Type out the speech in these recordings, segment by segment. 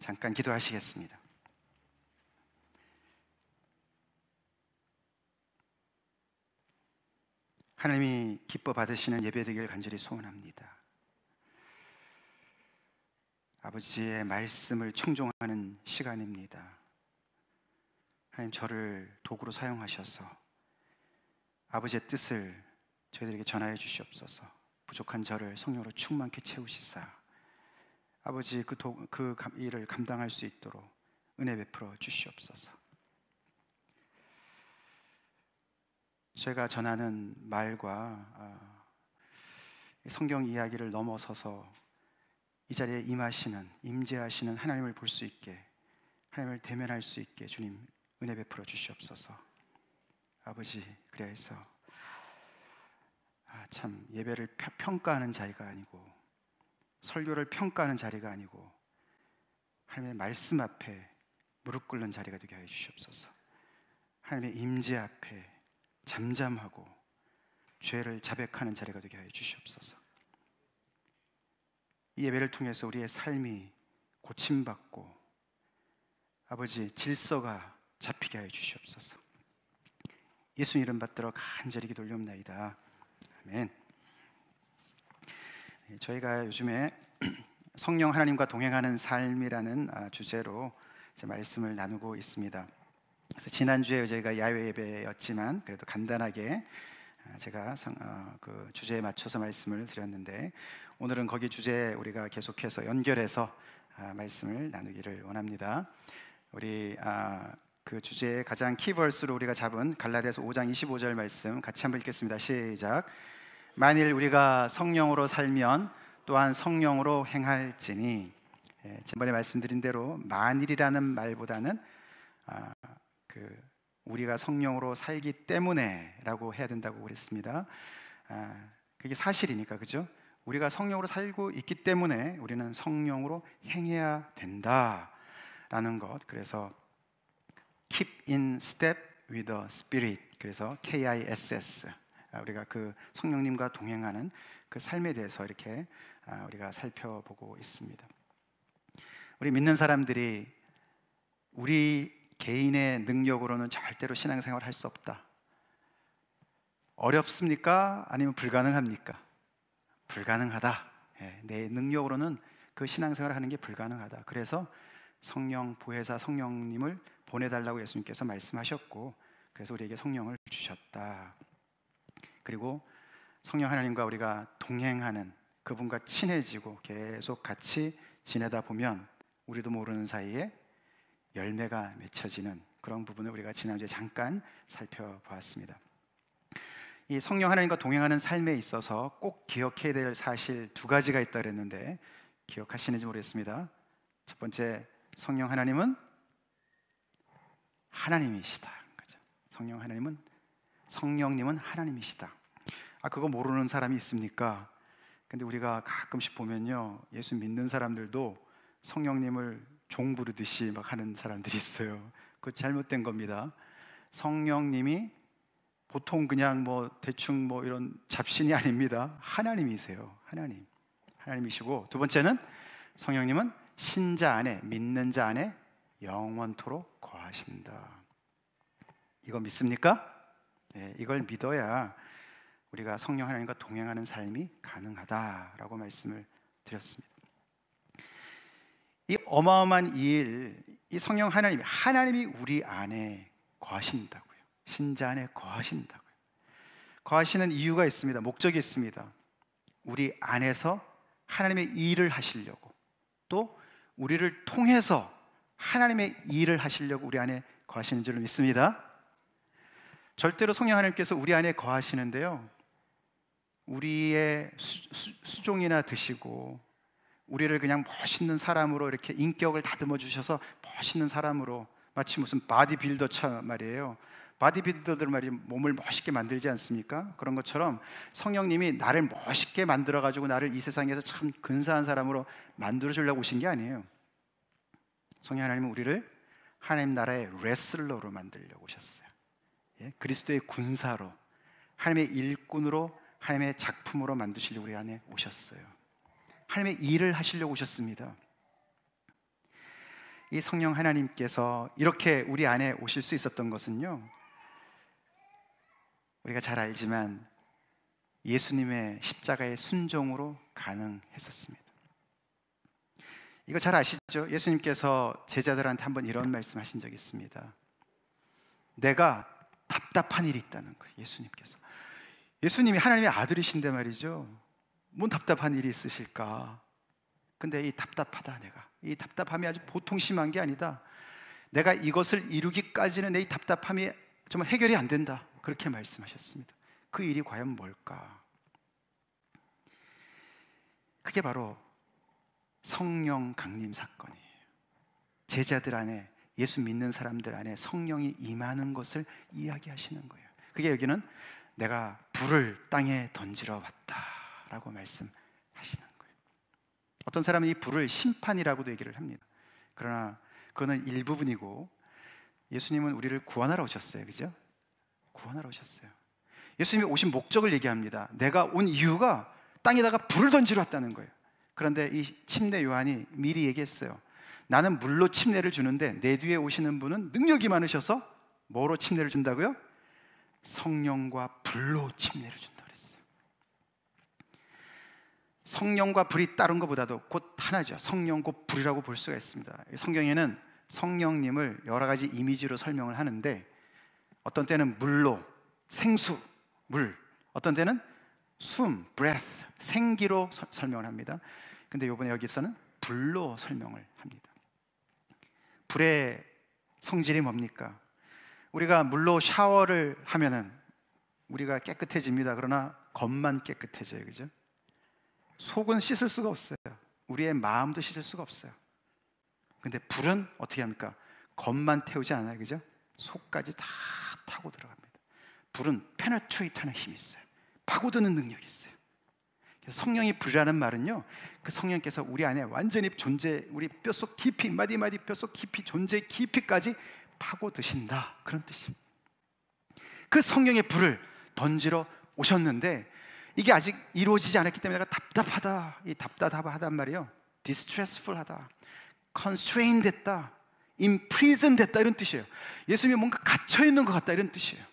잠깐 기도하시겠습니다. 하나님이 기뻐 받으시는 예배 되길 간절히 소원합니다. 아버지의 말씀을 청종하는 시간입니다. 하나님, 저를 도구로 사용하셔서 아버지의 뜻을 저희들에게 전하여 주시옵소서. 부족한 저를 성령으로 충만케 채우시사 아버지 그 일을 감당할 수 있도록 은혜 베풀어 주시옵소서. 제가 전하는 말과 성경 이야기를 넘어서서 이 자리에 임재하시는 하나님을 볼 수 있게, 하나님을 대면할 수 있게 주님 은혜 베풀어 주시옵소서. 아버지, 그래서 참 예배를 평가하는 자리가 아니고, 설교를 평가하는 자리가 아니고, 하나님의 말씀 앞에 무릎 꿇는 자리가 되게 하여 주시옵소서. 하나님의 임재 앞에 잠잠하고 죄를 자백하는 자리가 되게 하여 주시옵소서. 이 예배를 통해서 우리의 삶이 고침받고 아버지 질서가 잡히게 하여 주시옵소서. 예수 이름 받들어 간절히 기도 올리옵나이다. 아멘. 저희가 요즘에 성령 하나님과 동행하는 삶이라는 주제로 말씀을 나누고 있습니다. 그래서 지난주에 저희가 야외 예배였지만 그래도 간단하게 제가 그 주제에 맞춰서 말씀을 드렸는데, 오늘은 거기 주제에 우리가 계속해서 연결해서 말씀을 나누기를 원합니다. 우리 그 주제의 가장 키버스로 우리가 잡은 갈라디아서 5장 25절 말씀 같이 한번 읽겠습니다. 시작. 만일 우리가 성령으로 살면 또한 성령으로 행할지니. 지난번에 말씀드린 대로 만일이라는 말보다는 우리가 성령으로 살기 때문에라고 해야 된다고 그랬습니다. 그게 사실이니까, 그죠? 우리가 성령으로 살고 있기 때문에 우리는 성령으로 행해야 된다라는 것. 그래서 keep in step with the Spirit. 그래서 KISS. 우리가 그 성령님과 동행하는 그 삶에 대해서 이렇게 우리가 살펴보고 있습니다. 우리 믿는 사람들이 우리 개인의 능력으로는 절대로 신앙생활을 할 수 없다. 어렵습니까? 아니면 불가능합니까? 불가능하다. 내 능력으로는 그 신앙생활을 하는 게 불가능하다. 그래서 성령 보혜사 성령님을 보내달라고 예수님께서 말씀하셨고, 그래서 우리에게 성령을 주셨다. 그리고 성령 하나님과 우리가 동행하는 그분과 친해지고 계속 같이 지내다 보면 우리도 모르는 사이에 열매가 맺혀지는 그런 부분을 우리가 지난주에 잠깐 살펴보았습니다. 이 성령 하나님과 동행하는 삶에 있어서 꼭 기억해야 될 사실 두 가지가 있다 그랬는데 기억하시는지 모르겠습니다. 첫 번째, 성령 하나님은 하나님이시다. 성령님은 하나님이시다. 그거 모르는 사람이 있습니까? 근데 우리가 가끔씩 보면요, 예수 믿는 사람들도 성령님을 종 부르듯이 막 하는 사람들이 있어요. 그거 잘못된 겁니다. 성령님이 보통 그냥 대충 이런 잡신이 아닙니다. 하나님이세요. 하나님이시고, 두 번째는 성령님은 신자 안에, 믿는 자 안에 영원토록 거하신다. 이거 믿습니까? 네, 이걸 믿어야 우리가 성령 하나님과 동행하는 삶이 가능하다라고 말씀을 드렸습니다. 이 어마어마한 일, 이 성령 하나님이 우리 안에 거하신다고요. 신자 안에 거하신다고요. 거하시는 이유가 있습니다. 목적이 있습니다. 우리 안에서 하나님의 일을 하시려고, 또 우리를 통해서 하나님의 일을 하시려고 우리 안에 거하시는 줄을 믿습니다. 절대로 성령 하나님께서 우리 안에 거하시는데요, 우리의 수종이나 드시고 우리를 그냥 멋있는 사람으로 이렇게 인격을 다듬어 주셔서 멋있는 사람으로, 마치 무슨 바디빌더처럼 말이에요. 바디빌더들 말이 몸을 멋있게 만들지 않습니까? 그런 것처럼 성령님이 나를 멋있게 만들어 가지고 나를 이 세상에서 참 근사한 사람으로 만들어 주려고 오신 게 아니에요. 성령 하나님은 우리를 하나님 나라의 레슬러로 만들려고 오셨어요. 그리스도의 군사로, 하나님의 일꾼으로, 하나님의 작품으로 만드시려고 우리 안에 오셨어요. 하나님의 일을 하시려고 오셨습니다. 이 성령 하나님께서 이렇게 우리 안에 오실 수 있었던 것은요, 우리가 잘 알지만 예수님의 십자가의 순종으로 가능했었습니다. 이거 잘 아시죠? 예수님께서 제자들한테 한번 이런 말씀 하신 적이 있습니다. 내가 답답한 일이 있다는 거예요. 예수님이 하나님의 아들이신데 말이죠, 뭔 답답한 일이 있으실까? 근데 이 답답하다, 이 답답함이 아주 보통 심한 게 아니다. 내가 이것을 이루기까지는 내 이 답답함이 정말 해결이 안 된다, 그렇게 말씀하셨습니다. 그 일이 과연 뭘까? 그게 바로 성령 강림 사건이에요. 제자들 안에, 예수 믿는 사람들 안에 성령이 임하는 것을 이야기하시는 거예요. 그게 여기는 내가 불을 땅에 던지러 왔다라고 말씀하시는 거예요. 어떤 사람은 이 불을 심판이라고도 얘기를 합니다. 그러나 그거는 일부분이고, 예수님은 우리를 구원하러 오셨어요. 그죠? 구원하러 오셨어요. 예수님이 오신 목적을 얘기합니다. 내가 온 이유가 땅에다가 불을 던지러 왔다는 거예요. 그런데 이 침례 요한이 미리 얘기했어요. 나는 물로 침례를 주는데 내 뒤에 오시는 분은 능력이 많으셔서 뭐로 침례를 준다고요? 성령과 불로 침례를 준다 그랬어요. 성령과 불이 다른 것보다도 곧 하나죠. 성령 곧 불이라고 볼 수가 있습니다. 성경에는 성령님을 여러 가지 이미지로 설명을 하는데, 어떤 때는 물로, 생수, 물, 어떤 때는 숨, breath, 생기로 설명을 합니다. 근데 이번에 여기서는 불로 설명을 합니다. 불의 성질이 뭡니까? 우리가 물로 샤워를 하면은 우리가 깨끗해집니다. 그러나 겉만 깨끗해져요. 그죠? 속은 씻을 수가 없어요. 우리의 마음도 씻을 수가 없어요. 근데 불은 어떻게 합니까? 겉만 태우지 않아요. 그죠? 속까지 다 타고 들어갑니다. 불은 penetrate 하는 힘이 있어요. 파고드는 능력이 있어요. 그래서 성령이 불이라는 말은요, 그 성령께서 우리 안에 완전히 우리 뼛속 깊이, 마디마디 뼛속 깊이, 존재 깊이까지 파고드신다, 그런 뜻입니다. 그 성령의 불을 던지러 오셨는데 이게 아직 이루어지지 않았기 때문에 내가 답답하다, 이 답답하단 말이에요, distressful하다, constrained 됐다, imprisoned 됐다, 이런 뜻이에요. 예수님이 뭔가 갇혀있는 것 같다, 이런 뜻이에요.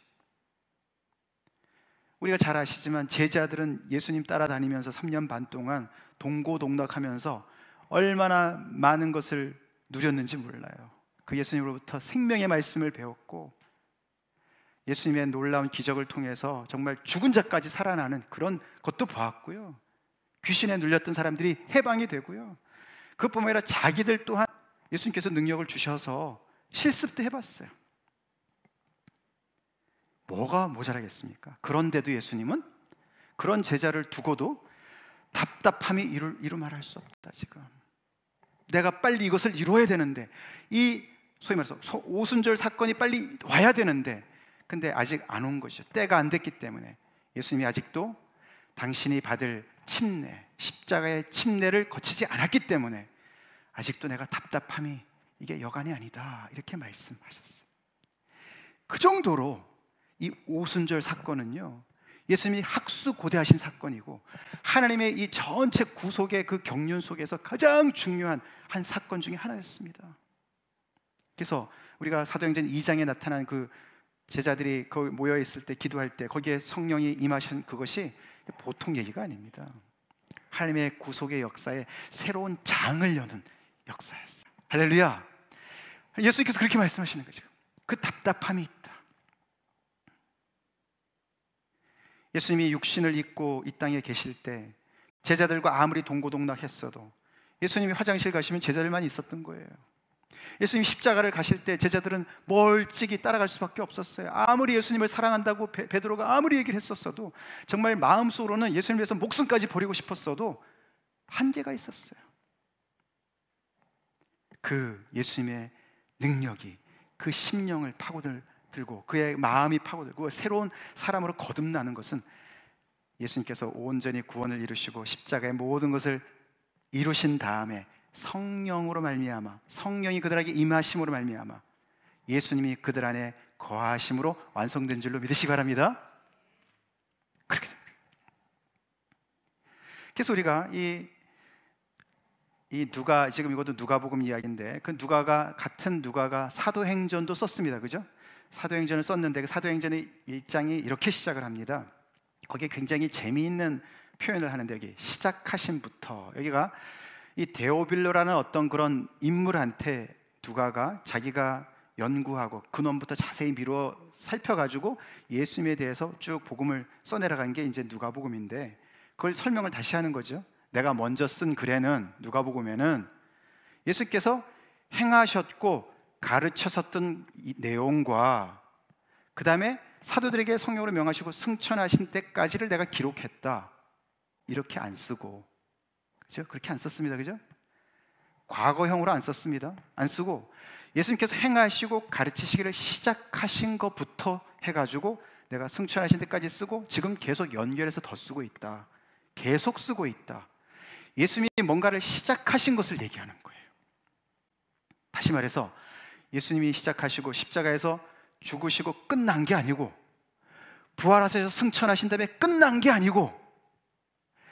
우리가 잘 아시지만 제자들은 예수님 따라다니면서 3년 반 동안 동고동락하면서 얼마나 많은 것을 누렸는지 몰라요. 그 예수님으로부터 생명의 말씀을 배웠고, 예수님의 놀라운 기적을 통해서 정말 죽은 자까지 살아나는 그런 것도 보았고요. 귀신에 눌렸던 사람들이 해방이 되고요. 그것뿐만 아니라 자기들 또한 예수님께서 능력을 주셔서 실습도 해봤어요. 뭐가 모자라겠습니까? 그런데도 예수님은 그런 제자를 두고도 답답함이 이루 말할 수 없다. 지금 내가 빨리 이것을 이루어야 되는데, 이 소위 말해서 오순절 사건이 빨리 와야 되는데, 근데 아직 안 온 것이죠. 때가 안 됐기 때문에 예수님이 아직도 당신이 받을 침례, 십자가의 침례를 거치지 않았기 때문에 아직도 내가 답답함이 이게 여간이 아니다, 이렇게 말씀하셨어요. 그 정도로 이 오순절 사건은요, 예수님이 학수고대하신 사건이고 하나님의 이 전체 구속의 그 경륜 속에서 가장 중요한 한 사건 중에 하나였습니다. 그래서 우리가 사도행전 2장에 나타난 그 제자들이 거기 모여 있을 때, 기도할 때 거기에 성령이 임하신 그것이 보통 얘기가 아닙니다. 하나님의 구속의 역사에 새로운 장을 여는 역사였어요. 할렐루야. 예수님께서 그렇게 말씀하시는 거죠. 그 답답함이 있다. 예수님이 육신을 입고 이 땅에 계실 때 제자들과 아무리 동고동락했어도 예수님이 화장실 가시면 제자들만 있었던 거예요. 예수님이 십자가를 가실 때 제자들은 멀찍이 따라갈 수밖에 없었어요. 아무리 예수님을 사랑한다고 베드로가 아무리 얘기를 했었어도, 정말 마음속으로는 예수님을 위해서 목숨까지 버리고 싶었어도 한계가 있었어요. 그 예수님의 능력이 그 심령을 파고들고 그의 마음이 파고들고 새로운 사람으로 거듭나는 것은, 예수님께서 온전히 구원을 이루시고 십자가의 모든 것을 이루신 다음에 성령으로 말미암아, 성령이 그들에게 임하심으로 말미암아 예수님이 그들 안에 거하심으로 완성된 줄로 믿으시기 바랍니다. 그렇게 됩니다. 그래서 우리가 이 이 누가, 지금 이것도 누가복음 이야기인데 그 누가가, 같은 누가가 사도행전도 썼습니다. 그죠? 사도행전을 썼는데 그 사도행전의 1장이 이렇게 시작을 합니다. 거기에 굉장히 재미있는 표현을 하는데, 여기 시작하심부터, 여기가 이 데오빌로라는 어떤 그런 인물한테 누가가 자기가 연구하고 근원부터 자세히 미루어 살펴가지고 예수님에 대해서 쭉 복음을 써내려간 게 이제 누가복음인데, 그걸 설명을 다시 하는 거죠. 내가 먼저 쓴 글에는, 누가복음에는 예수께서 행하셨고 가르쳤었던 이 내용과 그 다음에 사도들에게 성령으로 명하시고 승천하신 때까지를 내가 기록했다, 이렇게 안 쓰고, 그죠? 그렇게 안 썼습니다. 그죠? 과거형으로 안 썼습니다. 안 쓰고 예수님께서 행하시고 가르치시기를 시작하신 것부터 해가지고 내가 승천하신 때까지 쓰고, 지금 계속 연결해서 더 쓰고 있다, 계속 쓰고 있다. 예수님이 뭔가를 시작하신 것을 얘기하는 거예요. 다시 말해서 예수님이 시작하시고 십자가에서 죽으시고 끝난 게 아니고, 부활하셔서 승천하신 다음에 끝난 게 아니고,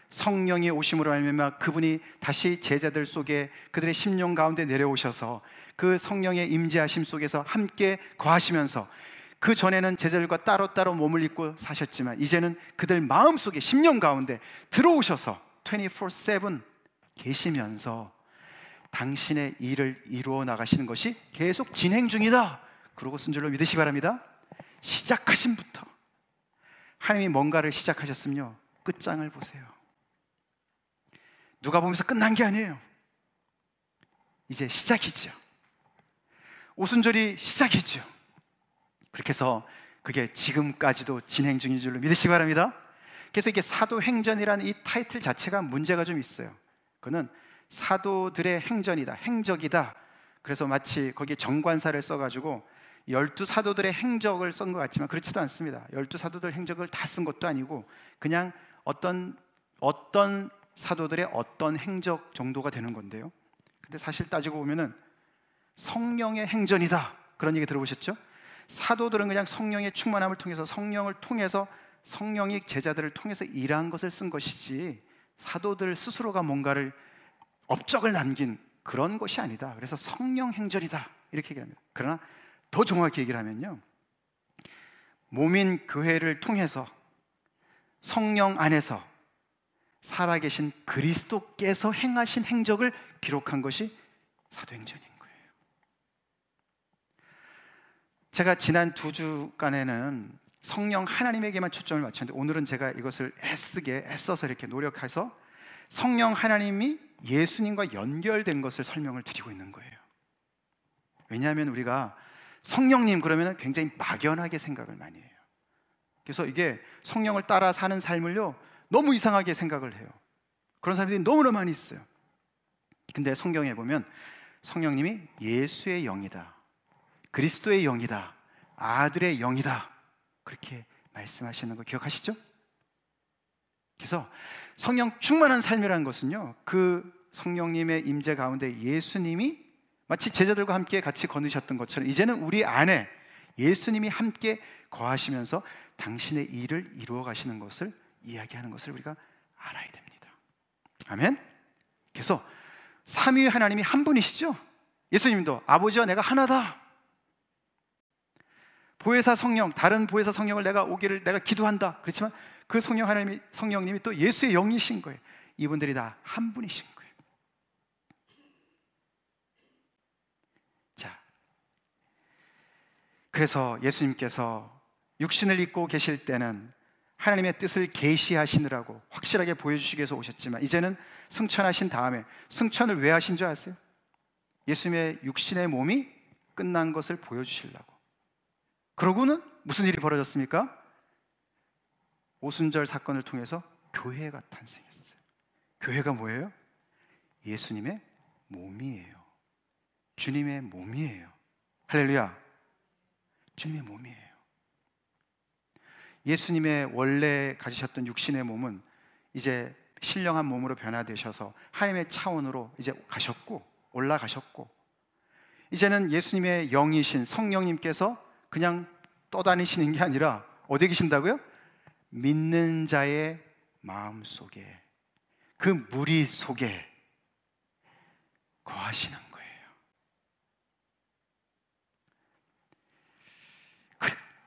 성령이 오심으로 말미암아 그분이 다시 제자들 속에, 그들의 심령 가운데 내려오셔서 그 성령의 임재하심 속에서 함께 거하시면서, 그 전에는 제자들과 따로따로 몸을 입고 사셨지만 이제는 그들 마음속에, 심령 가운데 들어오셔서 24/7 계시면서 당신의 일을 이루어 나가시는 것이 계속 진행 중이다, 그러고 쓴 줄로 믿으시기 바랍니다. 시작하심부터 하나님이 뭔가를 시작하셨으면요, 끝장을 보세요. 누가 보면서 끝난 게 아니에요. 이제 시작이죠. 오순절이 시작이죠. 그렇게 해서 그게 지금까지도 진행 중인 줄로 믿으시기 바랍니다. 그래서 이게 사도행전이라는 이 타이틀 자체가 문제가 좀 있어요. 그거는 사도들의 행전이다, 행적이다. 그래서 마치 거기에 정관사를 써가지고 12사도들의 행적을 쓴 것 같지만 그렇지도 않습니다. 12사도들 행적을 다 쓴 것도 아니고 그냥 어떤 사도들의 어떤 행적 정도가 되는 건데요. 근데 사실 따지고 보면은 성령의 행전이다, 그런 얘기 들어보셨죠? 사도들은 그냥 성령의 충만함을 통해서, 성령을 통해서, 성령이 제자들을 통해서 일한 것을 쓴 것이지, 사도들 스스로가 뭔가를 업적을 남긴 그런 것이 아니다. 그래서 성령 행전이다, 이렇게 얘기를 합니다. 그러나 더 정확히 얘기를 하면요, 몸인 교회를 통해서 성령 안에서 살아계신 그리스도께서 행하신 행적을 기록한 것이 사도행전인 거예요. 제가 지난 2주간에는 성령 하나님에게만 초점을 맞췄는데, 오늘은 제가 이것을 애써서 이렇게 노력해서 성령 하나님이 예수님과 연결된 것을 설명을 드리고 있는 거예요. 왜냐하면 우리가 성령님 그러면 굉장히 막연하게 생각을 많이 해요. 그래서 이게 성령을 따라 사는 삶을요, 너무 이상하게 생각을 해요. 그런 사람들이 너무나 많이 있어요. 근데 성경에 보면 성령님이 예수의 영이다, 그리스도의 영이다, 아들의 영이다, 그렇게 말씀하시는 거 기억하시죠? 그래서 성령 충만한 삶이라는 것은요, 그 성령님의 임재 가운데 예수님이 마치 제자들과 함께 같이 거느셨던 것처럼 이제는 우리 안에 예수님이 함께 거하시면서 당신의 일을 이루어 가시는 것을 이야기하는 것을 우리가 알아야 됩니다. 아멘? 그래서 삼위 하나님이 한 분이시죠? 예수님도 아버지와 내가 하나다, 보혜사 성령, 다른 보혜사 성령을 내가 오기를 내가 기도한다, 그렇지만 그 성령 하나님이, 성령님이 또 예수의 영이신 거예요. 이분들이 다 한 분이신 거예요. 자, 그래서 예수님께서 육신을 입고 계실 때는 하나님의 뜻을 계시하시느라고 확실하게 보여주시기 위해서 오셨지만, 이제는 승천하신 다음에, 승천을 왜 하신 줄 아세요? 예수님의 육신의 몸이 끝난 것을 보여주시려고. 그러고는 무슨 일이 벌어졌습니까? 오순절 사건을 통해서 교회가 탄생했어요. 교회가 뭐예요? 예수님의 몸이에요. 주님의 몸이에요. 할렐루야. 주님의 몸이에요. 예수님의 원래 가지셨던 육신의 몸은 이제 신령한 몸으로 변화되셔서 하나님의 차원으로 이제 가셨고, 올라가셨고, 이제는 예수님의 영이신 성령님께서 그냥 떠다니시는 게 아니라 어디에 계신다고요? 믿는 자의 마음 속에, 그 무리 속에 거하시는 거예요.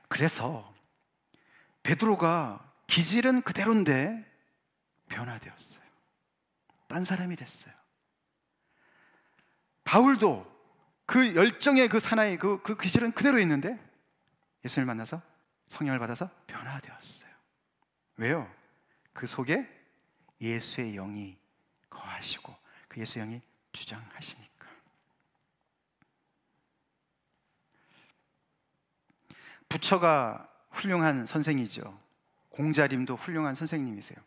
그래서 베드로가 기질은 그대로인데 변화되었어요. 딴 사람이 됐어요. 바울도 그 열정의 그 사나이 그 기질은 그대로 있는데 예수님을 만나서 성령을 받아서 변화되었어요. 왜요? 그 속에 예수의 영이 거하시고 그 예수의 영이 주장하시니까. 부처가 훌륭한 선생이죠. 공자님도 훌륭한 선생님이세요.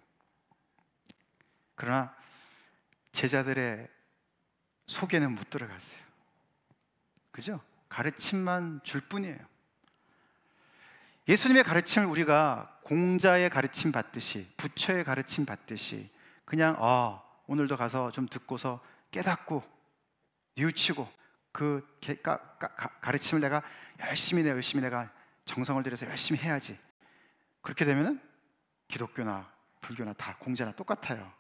그러나 제자들의 속에는 못 들어갔어요. 그죠? 가르침만 줄 뿐이에요. 예수님의 가르침을 우리가 공자의 가르침 받듯이, 부처의 가르침 받듯이 그냥 오늘도 가서 좀 듣고서 깨닫고 뉘우치고 그 가르침을 내가 열심히 내가 정성을 들여서 열심히 해야지. 그렇게 되면은 기독교나 불교나 다 공자나 똑같아요.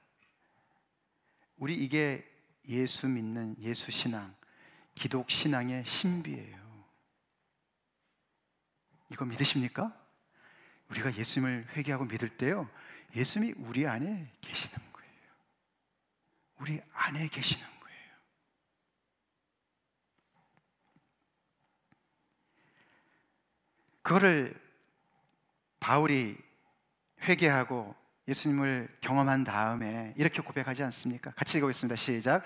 우리 이게 예수 믿는 예수 신앙, 기독 신앙의 신비예요. 이거 믿으십니까? 우리가 예수님을 회개하고 믿을 때요, 예수님이 우리 안에 계시는 거예요. 우리 안에 계시는 거예요. 그거를 바울이 회개하고 예수님을 경험한 다음에 이렇게 고백하지 않습니까? 같이 읽어보겠습니다. 시작.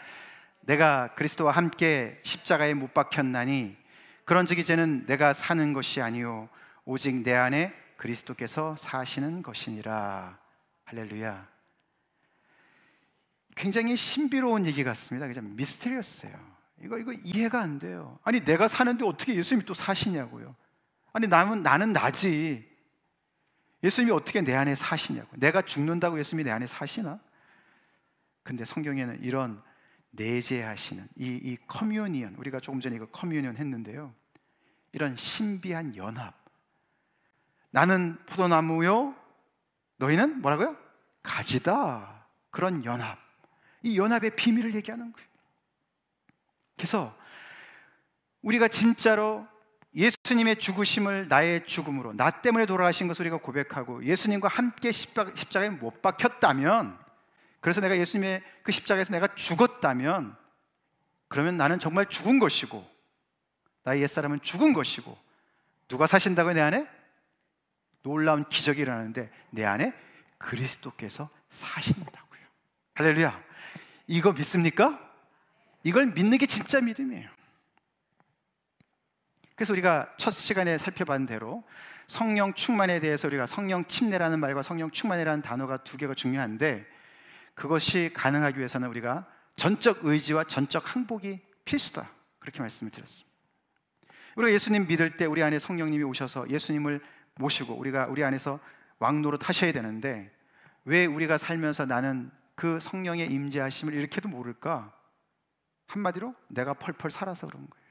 내가 그리스도와 함께 십자가에 못 박혔나니 그런즉 이제는 내가 사는 것이 아니요 오직 내 안에 그리스도께서 사시는 것이니라. 할렐루야. 굉장히 신비로운 얘기 같습니다. 그냥 미스테리어스예요. 이거 이해가 안 돼요. 아니 내가 사는데 어떻게 예수님이 또 사시냐고요. 아니 나는 나지. 예수님이 어떻게 내 안에 사시냐고. 내가 죽는다고 예수님이 내 안에 사시나? 근데 성경에는 이런 내재하시는 이 커뮤니언, 우리가 조금 전에 이거 커뮤니언 했는데요, 이런 신비한 연합. 나는 포도나무요 너희는 뭐라고요? 가지다. 그런 연합, 이 연합의 비밀을 얘기하는 거예요. 그래서 우리가 진짜로 예수님의 죽으심을 나의 죽음으로, 나 때문에 돌아가신 것을 우리가 고백하고 예수님과 함께 십자가에 못 박혔다면, 그래서 내가 예수님의 그 십자가에서 내가 죽었다면, 그러면 나는 정말 죽은 것이고 나의 옛사람은 죽은 것이고, 누가 사신다고요? 내 안에? 놀라운 기적이 일어나는데 내 안에 그리스도께서 사신다고요. 할렐루야. 이거 믿습니까? 이걸 믿는 게 진짜 믿음이에요. 그래서 우리가 첫 시간에 살펴본 대로 성령 충만에 대해서 우리가 성령 침례라는 말과 성령 충만이라는 단어가 두 개가 중요한데, 그것이 가능하기 위해서는 우리가 전적 의지와 전적 항복이 필수다, 그렇게 말씀을 드렸습니다. 우리가 예수님 믿을 때 우리 안에 성령님이 오셔서 예수님을 모시고 우리가 우리 안에서 왕노릇 하셔야 되는데, 왜 우리가 살면서 나는 그 성령의 임재하심을 이렇게도 모를까? 한마디로 내가 펄펄 살아서 그런 거예요.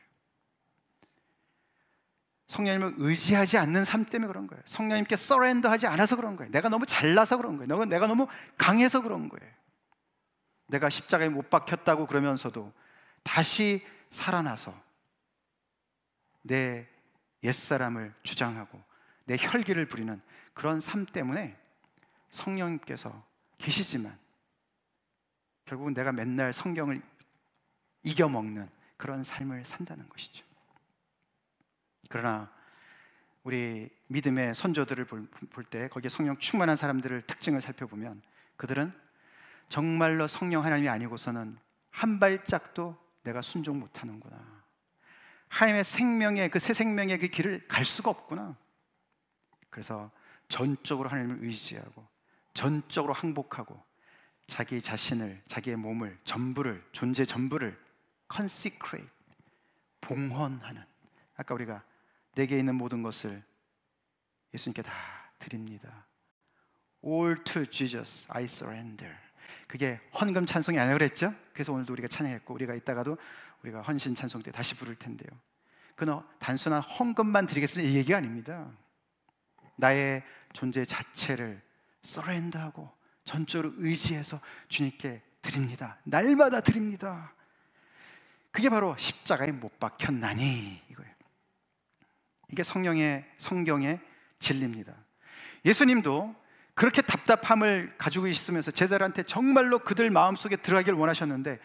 성령님을 의지하지 않는 삶 때문에 그런 거예요. 성령님께 서렌더하지 않아서 그런 거예요. 내가 너무 잘나서 그런 거예요. 내가 너무 강해서 그런 거예요. 내가 십자가에 못 박혔다고 그러면서도 다시 살아나서 내 옛사람을 주장하고 내 혈기를 부리는 그런 삶 때문에 성령님께서 계시지만 결국은 내가 맨날 성경을 이겨먹는 그런 삶을 산다는 것이죠. 그러나 우리 믿음의 선조들을 볼 때 거기에 성령 충만한 사람들을 특징을 살펴보면 그들은 정말로 성령 하나님이 아니고서는 한 발짝도 내가 순종 못하는구나, 하나님의 생명의 그 새 생명의 그 길을 갈 수가 없구나. 그래서 전적으로 하나님을 의지하고 전적으로 항복하고 자기 자신을, 자기의 몸을 전부를, 존재 전부를 consecrate, 봉헌하는, 아까 우리가 내게 있는 모든 것을 예수님께 다 드립니다. All to Jesus I surrender. 그게 헌금 찬송이 아니라고 그랬죠? 그래서 오늘도 우리가 찬양했고, 우리가 이따가도 우리가 헌신 찬송 때 다시 부를 텐데요, 그건 단순한 헌금만 드리겠습니다 이 얘기가 아닙니다. 나의 존재 자체를 서렌더하고 전적으로 의지해서 주님께 드립니다. 날마다 드립니다. 그게 바로 십자가에 못 박혔나니 이거예요. 이게 성경의 진리입니다. 예수님도 그렇게 답답함을 가지고 있으면서 제자들한테 정말로 그들 마음속에 들어가길 원하셨는데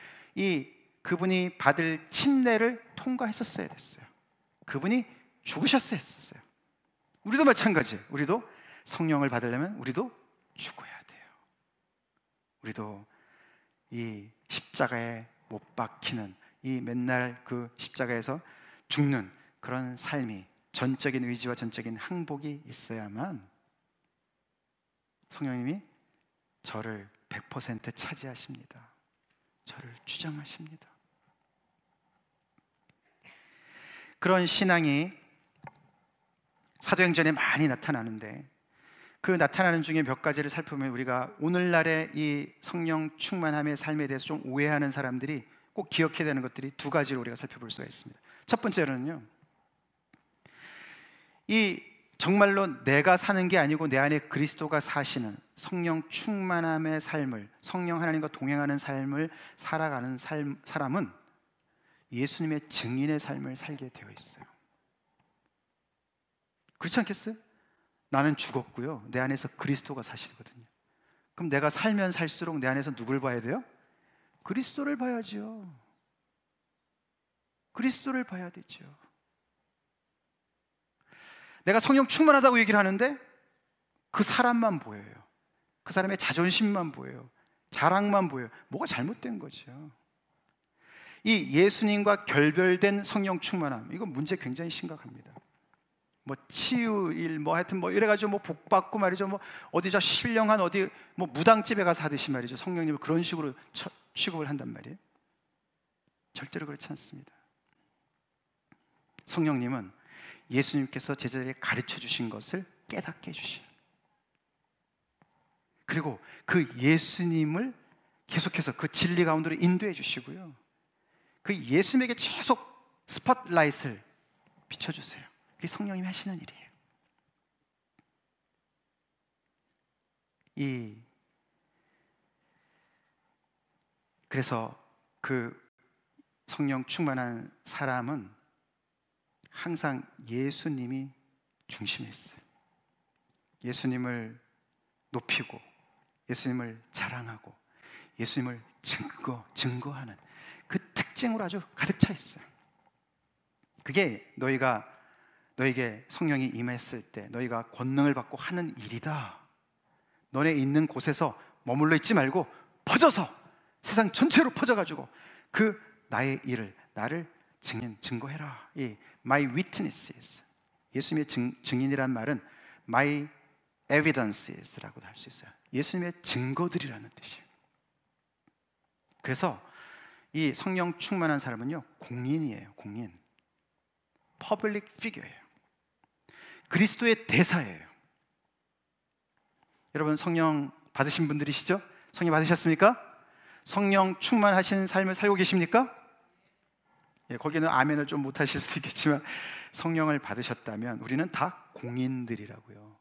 그분이 받을 침례를 통과했었어야 됐어요. 그분이 죽으셨어야 했었어요. 우리도 마찬가지예요. 우리도 성령을 받으려면 우리도 죽어야 돼요. 우리도 이 십자가에 못 박히는, 이 맨날 그 십자가에서 죽는 그런 삶이, 전적인 의지와 전적인 항복이 있어야만 성령님이 저를 100% 차지하십니다. 저를 주장하십니다. 그런 신앙이 사도행전에 많이 나타나는데, 그 나타나는 중에 몇 가지를 살펴보면 우리가 오늘날의 이 성령 충만함의 삶에 대해서 좀 오해하는 사람들이 꼭 기억해야 되는 것들이 두 가지로 우리가 살펴볼 수가 있습니다. 첫 번째로는요, 이 정말로 내가 사는 게 아니고 내 안에 그리스도가 사시는 성령 충만함의 삶을, 성령 하나님과 동행하는 삶을 살아가는 사람은 예수님의 증인의 삶을 살게 되어 있어요. 그렇지 않겠어요? 나는 죽었고요, 내 안에서 그리스도가 사시거든요. 그럼 내가 살면 살수록 내 안에서 누굴 봐야 돼요? 그리스도를 봐야죠. 그리스도를 봐야 되죠. 내가 성령 충만하다고 얘기를 하는데 그 사람만 보여요. 그 사람의 자존심만 보여요. 자랑만 보여요. 뭐가 잘못된 거죠. 이 예수님과 결별된 성령 충만함, 이건 문제 굉장히 심각합니다. 뭐 치유일 하여튼 이래가지고 복 받고 말이죠, 어디 저 신령한 어디 무당집에 가서 하듯이 말이죠, 성령님을 그런 식으로 취급을 한단 말이에요. 절대로 그렇지 않습니다. 성령님은 예수님께서 제자들에게 가르쳐 주신 것을 깨닫게 해주시오. 그리고 그 예수님을 계속해서 그 진리 가운데로 인도해 주시고요, 그 예수님에게 계속 스팟라이트를 비춰주세요. 그게 성령님이 하시는 일이에요. 그래서 그 성령 충만한 사람은 항상 예수님이 중심에 있어요. 예수님을 높이고 예수님을 자랑하고 예수님을 증거하는 그 특징으로 아주 가득 차 있어요. 그게 너에게 성령이 임했을 때 너희가 권능을 받고 하는 일이다. 너네 있는 곳에서 머물러 있지 말고 퍼져서 세상 전체로 퍼져가지고 그 나의 일을, 나를 증거해라. 이 my witnesses, 예수님의 증인이란 말은 my evidence,라고도 할 수 있어요. 예수님의 증거들이라는 뜻이에요. 그래서 이 성령 충만한 사람은요, 공인이에요. 공인, 퍼블릭 피규어예요. 그리스도의 대사예요. 여러분 성령 받으신 분들이시죠? 성령 받으셨습니까? 성령 충만하신 삶을 살고 계십니까? 거기는 아멘을 좀 못하실 수도 있겠지만 성령을 받으셨다면 우리는 다 공인들이라고요.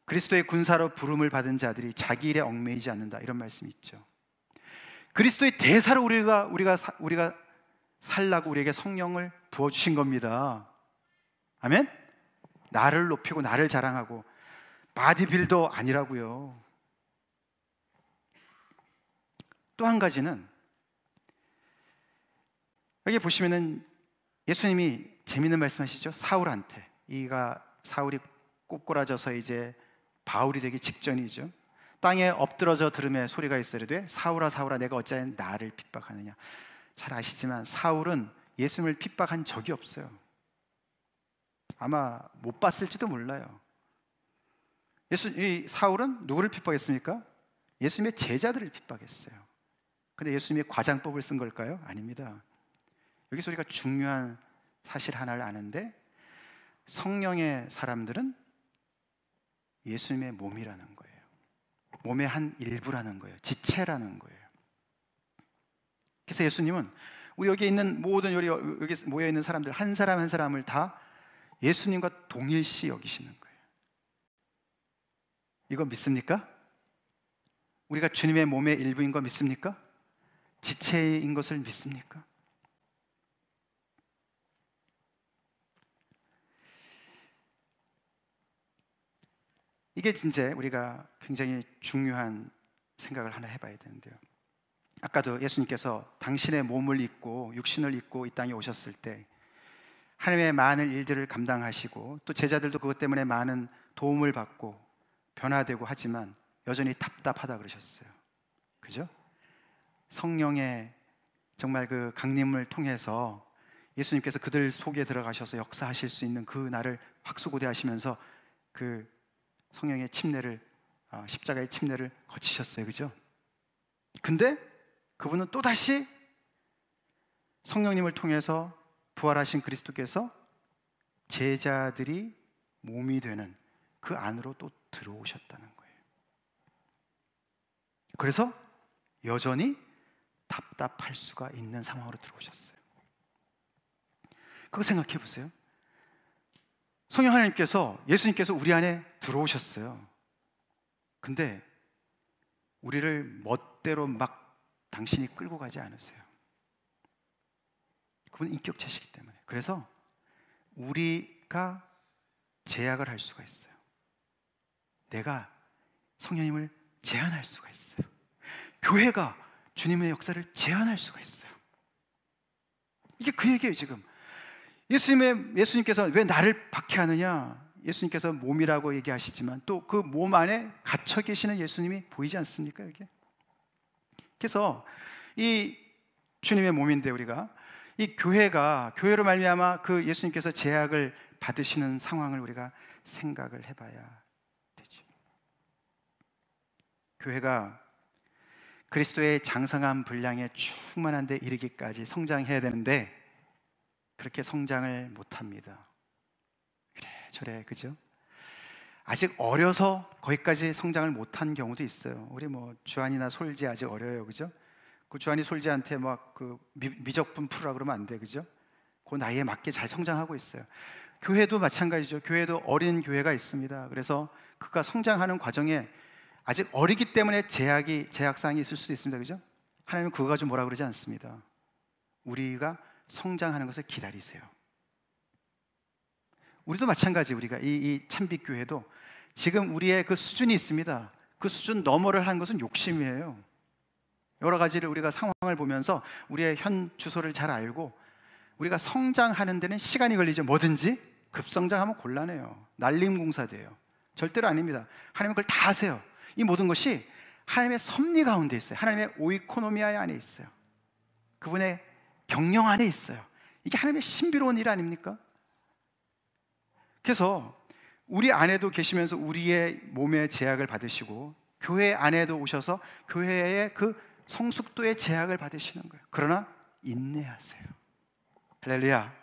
그리스도의 군사로 부름을 받은 자들이 자기 일에 얽매이지 않는다, 이런 말씀이 있죠. 그리스도의 대사로 우리가 살라고 우리에게 성령을 부어주신 겁니다. 아멘? 나를 높이고 나를 자랑하고 바디빌더 아니라고요. 또 한 가지는 여기 보시면은 예수님이 재밌는 말씀하시죠. 사울한테, 사울이 꼬꾸라져서 이제 바울이 되기 직전이죠. 땅에 엎드러져 들음에 소리가 있으려되 사울아 사울아 내가 어찌하여 나를 핍박하느냐. 잘 아시지만 사울은 예수님을 핍박한 적이 없어요. 아마 못 봤을지도 몰라요. 이 사울은 누구를 핍박했습니까? 예수님의 제자들을 핍박했어요. 근데 예수님이 과장법을 쓴 걸까요? 아닙니다. 여기서 우리가 중요한 사실 하나를 아는데, 성령의 사람들은 예수님의 몸이라는 거예요. 몸의 한 일부라는 거예요. 지체라는 거예요. 그래서 예수님은 우리 여기 있는 모든 여기 모여 있는 사람들 한 사람 한 사람을 다 예수님과 동일시 여기시는 거예요. 이거 믿습니까? 우리가 주님의 몸의 일부인 거 믿습니까? 지체인 것을 믿습니까? 이게 진짜 우리가 굉장히 중요한 생각을 하나 해봐야 되는데요. 아까도 예수님께서 당신의 몸을 입고 육신을 입고 이 땅에 오셨을 때 하나님의 많은 일들을 감당하시고 또 제자들도 그것 때문에 많은 도움을 받고 변화되고 하지만 여전히 답답하다 그러셨어요. 그죠? 성령의 정말 그 강림을 통해서 예수님께서 그들 속에 들어가셔서 역사하실 수 있는 그 날을 확수고대하시면서 그 성령의 침례를, 십자가의 침례를 거치셨어요. 그죠? 근데 그분은 또다시 성령님을 통해서 부활하신 그리스도께서 제자들이 몸이 되는 그 안으로 또 들어오셨다는 거예요. 그래서 여전히 답답할 수가 있는 상황으로 들어오셨어요. 그거 생각해 보세요. 성령 하나님께서, 예수님께서 우리 안에 들어오셨어요. 근데 우리를 멋대로 막 당신이 끌고 가지 않으세요. 그분 인격체시기 때문에. 그래서 우리가 제약을 할 수가 있어요. 내가 성령님을 제한할 수가 있어요. 교회가 주님의 역사를 제한할 수가 있어요. 이게 그 얘기예요. 지금 예수님께서 왜 나를 박해하느냐, 예수님께서 몸이라고 얘기하시지만 또 그 몸 안에 갇혀 계시는 예수님이 보이지 않습니까? 이게. 그래서 이 주님의 몸인데 우리가 이 교회로 말미암아 그 예수님께서 제약을 받으시는 상황을 우리가 생각을 해봐야 되죠. 교회가 그리스도의 장성한 분량에 충만한 데 이르기까지 성장해야 되는데 그렇게 성장을 못합니다. 이래저래, 그죠? 아직 어려서 거기까지 성장을 못한 경우도 있어요. 우리 주한이나 솔지 아직 어려요. 그죠? 그 주한이 솔지한테 막 그 미적분 풀으라 그러면 안 돼. 그죠? 그 나이에 맞게 잘 성장하고 있어요. 교회도 마찬가지죠. 교회도 어린 교회가 있습니다. 그래서 그가 성장하는 과정에 아직 어리기 때문에 제약사항이 있을 수도 있습니다. 그죠? 하나님은 그거 가지고 뭐라 그러지 않습니다. 우리가 성장하는 것을 기다리세요. 우리도 마찬가지. 우리가 이 참빛교회도 지금 우리의 그 수준이 있습니다. 그 수준 너머를 하는 것은 욕심이에요. 여러 가지를 우리가 상황을 보면서 우리의 현 주소를 잘 알고 우리가 성장하는 데는 시간이 걸리죠. 뭐든지 급성장하면 곤란해요. 날림공사돼요. 절대로 아닙니다. 하나님은 그걸 다 아세요. 이 모든 것이 하나님의 섭리 가운데 있어요. 하나님의 오이코노미아 안에 있어요. 그분의 경영 안에 있어요. 이게 하나님의 신비로운 일 아닙니까? 그래서 우리 안에도 계시면서 우리의 몸의 제약을 받으시고 교회 안에도 오셔서 교회의 그 성숙도의 제약을 받으시는 거예요. 그러나 인내하세요. 할렐루야.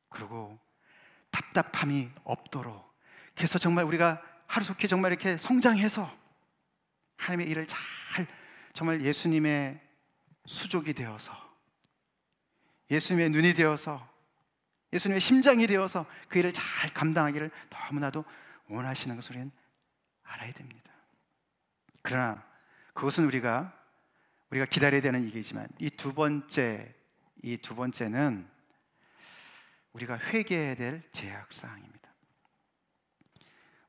그리고 답답함이 없도록, 그래서 정말 우리가 하루속히 정말 이렇게 성장해서 하나님의 일을 잘, 정말 예수님의 수족이 되어서, 예수님의 눈이 되어서, 예수님의 심장이 되어서 그 일을 잘 감당하기를 너무나도 원하시는 것을 우리는 알아야 됩니다. 그러나 그것은 우리가 기다려야 되는 얘기지만 이 두 번째는 우리가 회개해야 될 제약사항입니다.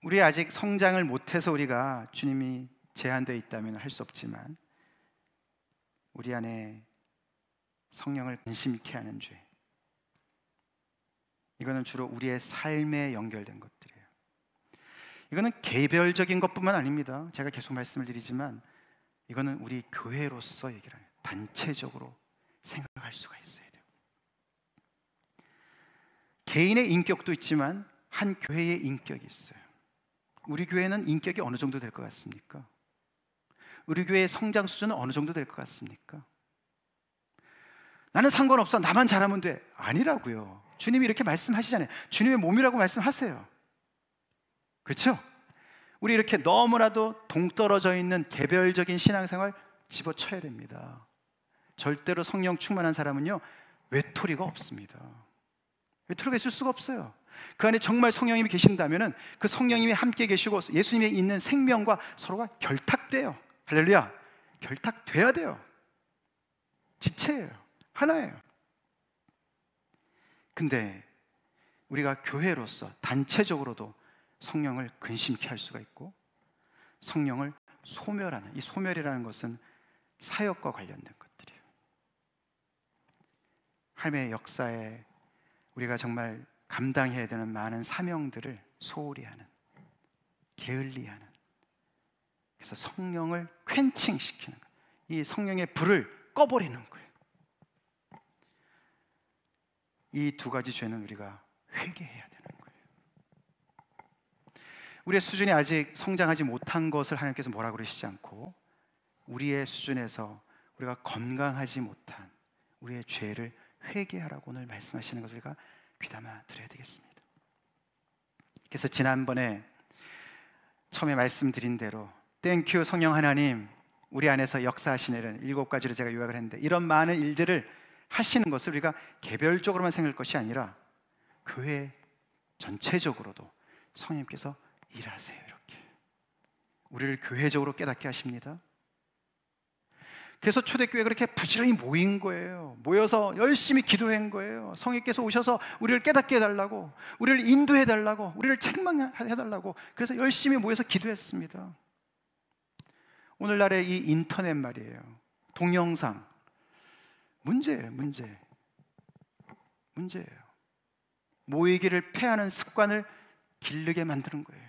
우리 아직 성장을 못해서 우리가 주님이 제한되어 있다면 할 수 없지만 우리 안에 성령을 근심케 하는 죄, 이거는 주로 우리의 삶에 연결된 것들이에요. 이거는 개별적인 것뿐만 아닙니다. 제가 계속 말씀을 드리지만 이거는 우리 교회로서 얘기를 해요. 단체적으로 생각할 수가 있어야 돼요. 개인의 인격도 있지만 한 교회의 인격이 있어요. 우리 교회는 인격이 어느 정도 될 것 같습니까? 우리 교회의 성장 수준은 어느 정도 될 것 같습니까? 나는 상관없어, 나만 잘하면 돼. 아니라고요. 주님이 이렇게 말씀하시잖아요. 주님의 몸이라고 말씀하세요. 그렇죠? 우리 이렇게 너무나도 동떨어져 있는 개별적인 신앙생활 집어쳐야 됩니다. 절대로 성령 충만한 사람은요, 외톨이가 없습니다. 외톨이가 있을 수가 없어요. 그 안에 정말 성령님이 계신다면 그 성령님이 함께 계시고 예수님이 있는 생명과 서로가 결탁돼요. 할렐루야. 결탁돼야 돼요. 지체예요. 하나예요. 근데 우리가 교회로서 단체적으로도 성령을 근심케 할 수가 있고 성령을 소멸하는, 이 소멸이라는 것은 사역과 관련된 것들이에요. 하나님의 역사에 우리가 정말 감당해야 되는 많은 사명들을 소홀히 하는, 게을리하는, 그래서 성령을 퀸칭시키는 거예요. 이 성령의 불을 꺼버리는 거예요. 이 두 가지 죄는 우리가 회개해야 되는 거예요. 우리의 수준이 아직 성장하지 못한 것을 하나님께서 뭐라고 그러시지 않고 우리의 수준에서 우리가 건강하지 못한 우리의 죄를 회개하라고 오늘 말씀하시는 것을 우리가 귀담아 드려야 되겠습니다. 그래서 지난번에 처음에 말씀드린 대로 땡큐 성령 하나님, 우리 안에서 역사하시는 7가지로 제가 요약을 했는데, 이런 많은 일들을 하시는 것을 우리가 개별적으로만 생각할 것이 아니라 교회 전체적으로도 성령님께서 일하세요. 이렇게 우리를 교회적으로 깨닫게 하십니다. 그래서 초대교회가 그렇게 부지런히 모인 거예요. 모여서 열심히 기도한 거예요. 성령께서 오셔서 우리를 깨닫게 해달라고, 우리를 인도해달라고, 우리를 책망해달라고, 그래서 열심히 모여서 기도했습니다. 오늘날의 이 인터넷 말이에요, 동영상, 문제예요. 문제예요. 모이기를 패하는 습관을 기르게 만드는 거예요.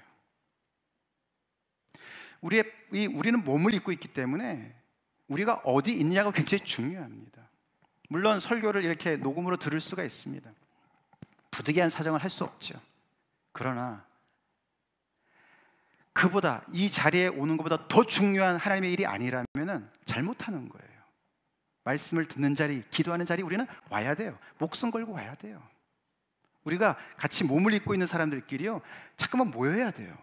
우리는 몸을 입고 있기 때문에 우리가 어디 있느냐가 굉장히 중요합니다. 물론 설교를 이렇게 녹음으로 들을 수가 있습니다. 부득이한 사정을 할 수 없죠. 그러나 그보다, 이 자리에 오는 것보다 더 중요한 하나님의 일이 아니라면 잘못하는 거예요. 말씀을 듣는 자리, 기도하는 자리 우리는 와야 돼요. 목숨 걸고 와야 돼요. 우리가 같이 몸을 입고 있는 사람들끼리요, 잠깐만 모여야 돼요.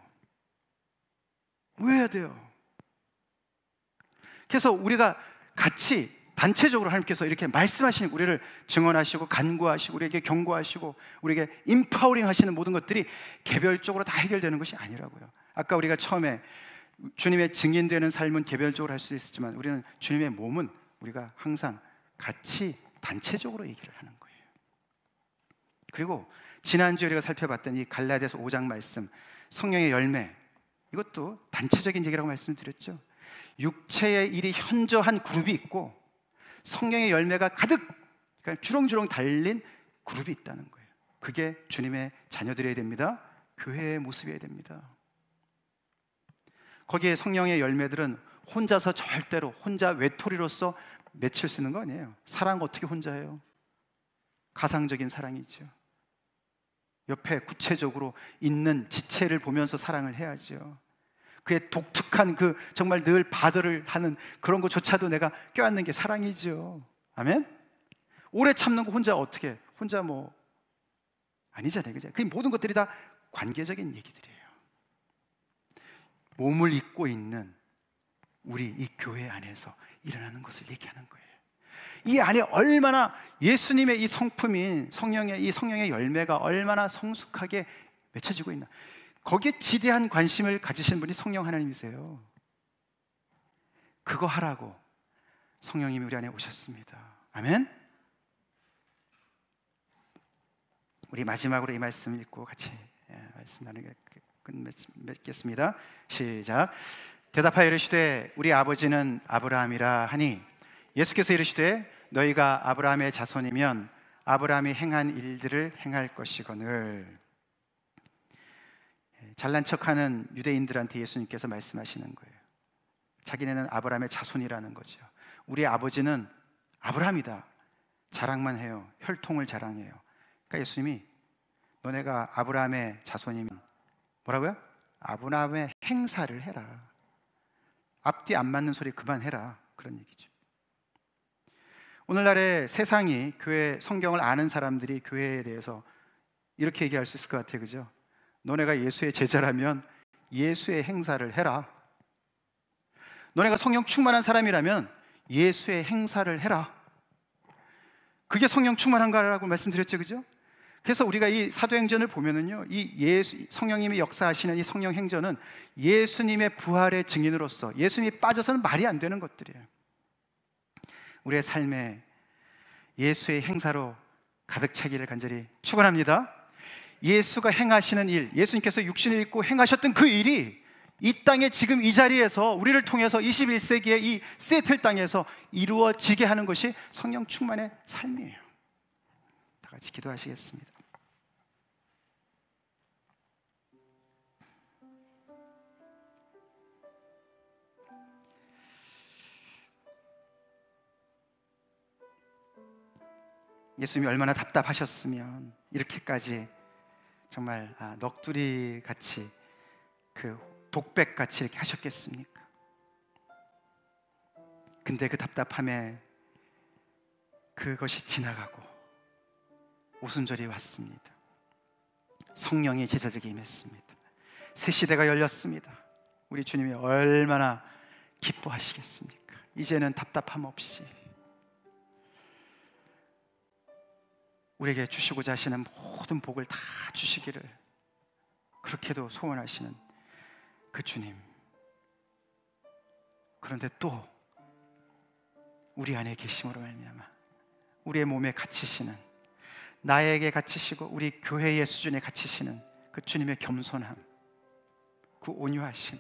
그래서 우리가 같이 단체적으로 하나님께서 이렇게 말씀하시는, 우리를 증언하시고 간구하시고 우리에게 경고하시고 우리에게 임파워링 하시는 모든 것들이 개별적으로 다 해결되는 것이 아니라고요. 아까 우리가 처음에 주님의 증인되는 삶은 개별적으로 할 수 있었지만 우리는 주님의 몸은 우리가 항상 같이 단체적으로 얘기를 하는 거예요. 그리고 지난주에 우리가 살펴봤던 이 갈라디아서 5장 말씀, 성령의 열매, 이것도 단체적인 얘기라고 말씀드렸죠. 육체의 일이 현저한 그룹이 있고 성령의 열매가 가득, 그러니까 주렁주렁 달린 그룹이 있다는 거예요. 그게 주님의 자녀들이어야 됩니다. 교회의 모습이어야 됩니다. 거기에 성령의 열매들은 혼자서 절대로, 혼자 외톨이로서 맺힐 수 있는 거 아니에요. 사랑 어떻게 혼자 해요? 가상적인 사랑이죠. 옆에 구체적으로 있는 지체를 보면서 사랑을 해야죠. 그의 독특한 그 정말 늘 바더를 하는 그런 것조차도 내가 껴안는 게 사랑이죠. 아멘? 오래 참는 거 혼자 어떻게, 혼자 뭐 아니잖아요. 그죠? 그 모든 것들이 다 관계적인 얘기들이에요. 몸을 입고 있는 우리 이 교회 안에서 일어나는 것을 얘기하는 거예요. 이 안에 얼마나 예수님의 이 성품인 성령의 열매가 얼마나 성숙하게 맺혀지고 있나, 거기에 지대한 관심을 가지신 분이 성령 하나님이세요. 그거 하라고 성령님이 우리 안에 오셨습니다. 아멘? 우리 마지막으로 이 말씀 읽고 같이 말씀 나누게 끝맺겠습니다. 시작. 대답하여 이르시되 우리 아버지는 아브라함이라 하니 예수께서 이르시되 너희가 아브라함의 자손이면 아브라함이 행한 일들을 행할 것이거늘. 잘난 척하는 유대인들한테 예수님께서 말씀하시는 거예요. 자기네는 아브라함의 자손이라는 거죠. 우리 아버지는 아브라함이다, 자랑만 해요. 혈통을 자랑해요. 그러니까 예수님이 너네가 아브라함의 자손이면 뭐라고요? 아브라함의 행사를 해라. 앞뒤 안 맞는 소리 그만해라, 그런 얘기죠. 오늘날의 세상이, 교회 성경을 아는 사람들이 교회에 대해서 이렇게 얘기할 수 있을 것 같아요. 그죠? 너네가 예수의 제자라면 예수의 행사를 해라. 너네가 성령 충만한 사람이라면 예수의 행사를 해라. 그게 성령 충만한가라고 말씀드렸죠. 그죠? 그래서 우리가 이 사도행전을 보면은요, 이 성령님이 역사하시는 이 성령 행전은 예수님의 부활의 증인으로서 예수님이 빠져서는 말이 안 되는 것들이에요. 우리의 삶에 예수의 행사로 가득 차기를 간절히 축원합니다. 예수가 행하시는 일, 예수님께서 육신을 입고 행하셨던 그 일이 이 땅에 지금 이 자리에서 우리를 통해서 21세기의 이 세틀 땅에서 이루어지게 하는 것이 성령 충만의 삶이에요. 다 같이 기도하시겠습니다. 예수님이 얼마나 답답하셨으면 이렇게까지 정말 넋두리 같이, 그 독백 같이 이렇게 하셨겠습니까? 근데 그 답답함에 그것이 지나가고 오순절이 왔습니다. 성령이 제자들에게 임했습니다. 새 시대가 열렸습니다. 우리 주님이 얼마나 기뻐하시겠습니까? 이제는 답답함 없이 우리에게 주시고자 하시는 모든 복을 다 주시기를 그렇게도 소원하시는 그 주님. 그런데 또 우리 안에 계심으로 말미암아 우리의 몸에 갇히시는, 나에게 갇히시고 우리 교회의 수준에 갇히시는 그 주님의 겸손함, 그 온유하심,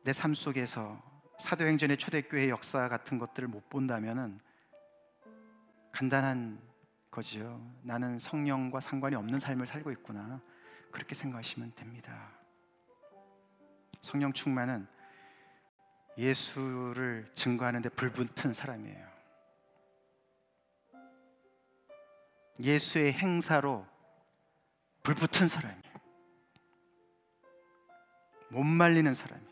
내 삶 속에서 사도행전의 초대교회 역사 같은 것들을 못 본다면은 간단한 거지요. 나는 성령과 상관이 없는 삶을 살고 있구나, 그렇게 생각하시면 됩니다. 성령 충만은 예수를 증거하는 데 불붙은 사람이에요. 예수의 행사로 불붙은 사람이에요. 못 말리는 사람이에요.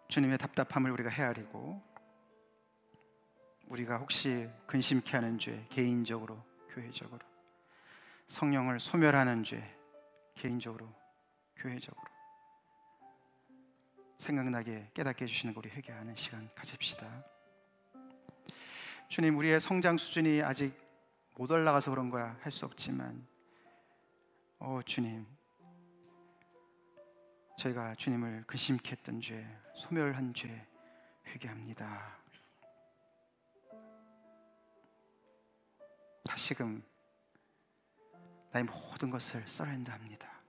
주님의 답답함을 우리가 헤아리고, 우리가 혹시 근심케 하는 죄, 개인적으로, 교회적으로, 성령을 소멸하는 죄, 개인적으로, 교회적으로 생각나게 깨닫게 해주시는 거 우리 회개하는 시간 가집시다. 주님, 우리의 성장 수준이 아직 못 올라가서 그런 거야 할 수 없지만, 주님, 저희가 주님을 근심케 했던 죄, 소멸한 죄 회개합니다. 다시금 나의 모든 것을 서렌더합니다.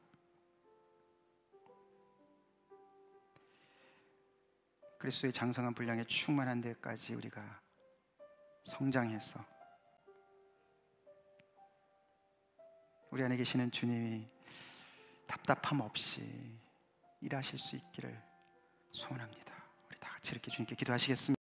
그리스도의 장성한 분량에 충만한 데까지 우리가 성장해서 우리 안에 계시는 주님이 답답함 없이 일하실 수 있기를 소원합니다. 우리 다 같이 이렇게 주님께 기도하시겠습니다.